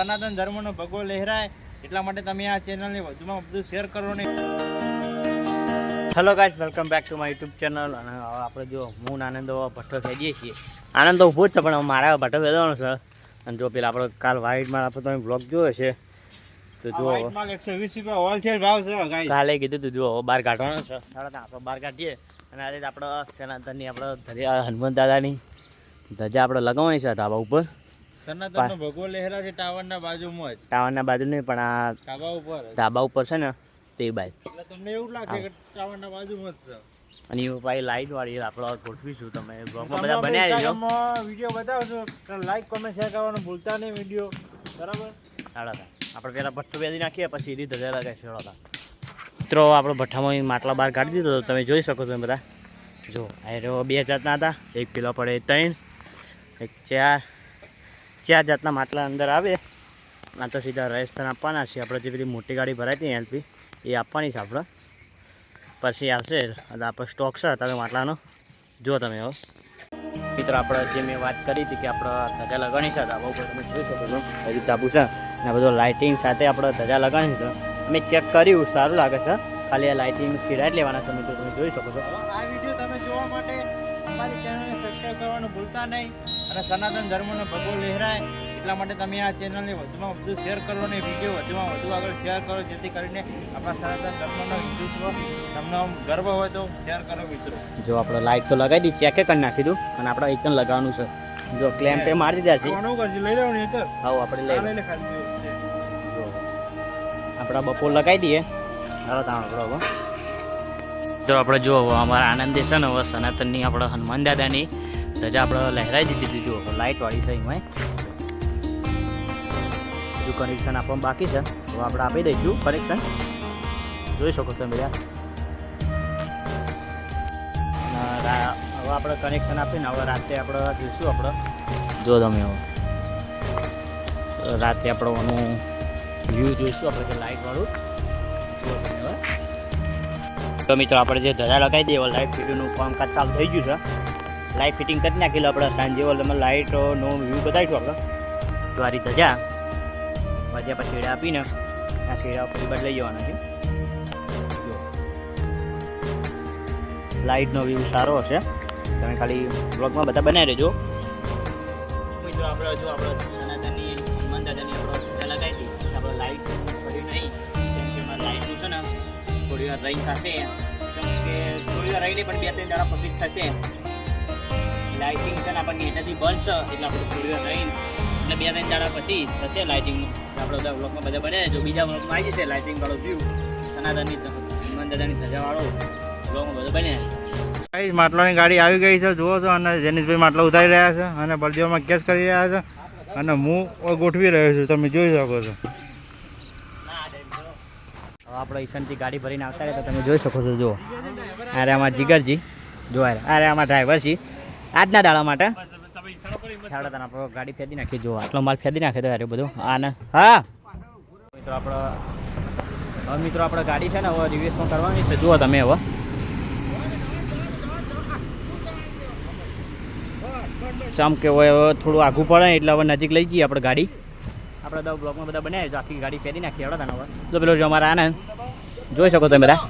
સનાતન ધર્મનો ભગવો લહેરાય એટલા માટે તમે આ ચેનલને વધુમાં વધુ શેર કરો ને. Hello guys, welcome back to my YouTube channel. અને આપણે જો હું આનંદ ભટ્ટો થઈ જઈએ છીએ. આનંદ તો ઊભો જ છે પણ મારા ભટ્ટો વેદવાનો છે. અને જો પેલા આપણે કાલ વ્હાઇટમાં આપણે તમે બ્લોગ જોયો છે તો જો 120 રૂપિયા હોલસેલ ભાવ છે ગાઈસ. કાલે કીધું તું જો બહાર કાઢવાનો છે. આપણે બહાર કાઢીએ અને આજે આપણે સનાતનની આપણે હનુમાન દાદાની ધજા આપણે લગાવવાની છે ધાબા ઉપર. સનાતનનો ભગવો લહેરા છે ટાવરના બાજુમાં જ. ટાવરના બાજુ નહીં પણ આ ધાબા ઉપર છે ને તે બાજુ. એટલે તમને એવું લાગે કે ટાવરના બાજુમાં જ છે. અને એ ભાઈ લાઈટ વાળી આપણે ગોઠવીશું. તમે બ્લોગમાં બધા બનાવી દેજો, વિડીયો બતાવજો. લાઈક કોમેન્ટ શેર કરવાનું ભૂલતા નહીં વિડીયો. બરાબર. સાડા આપણે પહેલાં ભઠ્ઠો બેસી નાખીએ પછી એની ધજા લગાવીશું. સાડા મિત્રો આપણે ભઠ્ઠામાં માટલા બહાર કાઢી દીધો. તમે જોઈ શકો છો બધા. જો આ બે જાતના હતા. એક પેલો પડે 3, એક 4 જાતના માટલા અંદર આવે. આ તો સીધા રાજસ્થાન આપવાના છે. આપણે જે પેલી મોટી ગાડી ભરાઈ હતી એલપી એ આપવાની છે આપણે. પછી આવશે એટલે આપણે સ્ટોક છે તમે માટલાનો. જો તમે હવે મિત્રો આપણે જે મેં વાત કરી હતી કે આપણે ધજા લગાવવાની છે ધાબા ઉપર તમે જોઈ શકો છો. હજી ધાબુ છે ને બધું લાઇટિંગ સાથે આપણે ધજા લગાવવાની છે. અમે ચેક કર્યું, સારું લાગે છે. ખાલી આ લાઇટિંગ સીડા જ લેવાના છે મિત્રો, તમે જોઈ શકો છો. આ વિડીયો તમે જોવા માટે અમારી ચેનલને સબસ્ક્રાઈબ કરવાનું ભૂલતા નહીં. અને સનાતન ધર્મનો ભગવો લહેરાય એટલા માટે તમે આ ચેનલને વધુમાં વધુ શેર કરો ને વિડીયો વધુમાં વધુ આગળ શેર કરો, જેથી કરીને આપણા સનાતન ધર્મનો હિન્દુત્વ તમને ગર્વ હોય તો શેર કરો મિત્રો. જો આપણે લાઇટ તો લગાવી દીધી, ચેકે કરી નાખી દઉં અને આપણે એકદમ લગાવવાનું છે. જો ક્લેમ્પે મારી દીધા છે. લઈ લેવાનું હા આપણે લઈ જો આપણા બપોર લગાવી દઈએ. ચાલો ત્યાં તો આપણે જો અમારા આનંદે છે ને હવે સનાતનની આપણે હનુમાન દાદાની ધજા આપણે લહેરાઈ દીધી. જો લાઇટવાળી છે એમાં હજુ કનેક્શન આપવાનું બાકી છે. તો આપણે આપી દઈશું કનેક્શન. જોઈ શકો તમે બધા. હવે આપણે કનેક્શન આપીને હવે રાતે આપણે જોઈશું. આપણે જો તમે હવે રાતે આપણે એનું વ્યૂ જોઈશું આપણે કે લાઇટવાળું. તો મિત્રો આપણે જે ધજા લગાવી દઈએ લાઇટ ફિટિંગનું કામકાજ ચાલુ થઈ ગયું છે. લાઇટ ફિટિંગ કરી નાખી આપણે સાંજે તમે લાઇટનો વ્યૂ બતાવીશું આપણે. તો આ રીતે ધજા પછી આપણે શેડા આપીને આ શેડા ઉપર બદલાઈ જવાના છે. લાઇટનો વ્યૂ સારો હશે. તમે ખાલી બ્લોગમાં બધા બનાવી રહેજો. મિત્રો આપણે જો આપણે સનાતનની હનુમાન દાદાની આપણે ધજા લગાવી દઈએ આપણે લાઇટ કરી નહીં. જેમ કે અમારે લાઇટનું છે ને થોડી વાર રહીને થશે. કેમ કે થોડી વાર રહીને પણ 2-3 દાડા પછી થશે. લાઇટિંગ છે ને આપણને એનાથી બંધ છે એટલે આપણે થોડી વાર રહીને એટલે 2-3 દાડા પછી થશે લાઇટિંગનું. આપણે બધા બ્લોગમાં બધા બને જો બીજા બ્લોગમાં આવી જશે લાઇટિંગવાળો વ્યૂ સનાતનની હનુમાન દાદાની ધજાવાળો બ્લોગમાં બધો બને. માટલાની ગાડી આવી ગઈ છે જુઓ છો. અને જેનિશભાઈ માટલા ઉતારી રહ્યા છે અને બળદીઓમાં કેસ કરી રહ્યા છે અને હું ગોઠવી રહ્યો છું. તમે જોઈ શકો છો. હવે આપણે ઈશાનથી ગાડી ભરીને આવતા રહ્યા તો તમે જોઈ શકો છો. જુઓ અરે આમાં જીગરજી જો અરે આમાં ડ્રાઈવર છે આજના દાડા માટે. આપણે ગાડી ફેદી નાખીએ. જો આટલો માલ ફેદી નાખે તો યાર બધું આને. હા મિત્રો આપણે ગાડી છે ને હવે રિવેસમાં કરવાની છે. જુઓ તમે હવે ચમ કે હોય હવે થોડું આઘું પડે એટલે હવે નજીક લઈ જઈએ આપણે ગાડી. આપણે બધા બ્લોકમાં બધા બનાવીએ આખી ગાડી ફેરી નાખીએ. હવે જો પેલો જો અમારા આનંદ જોઈ શકો તમે બધા.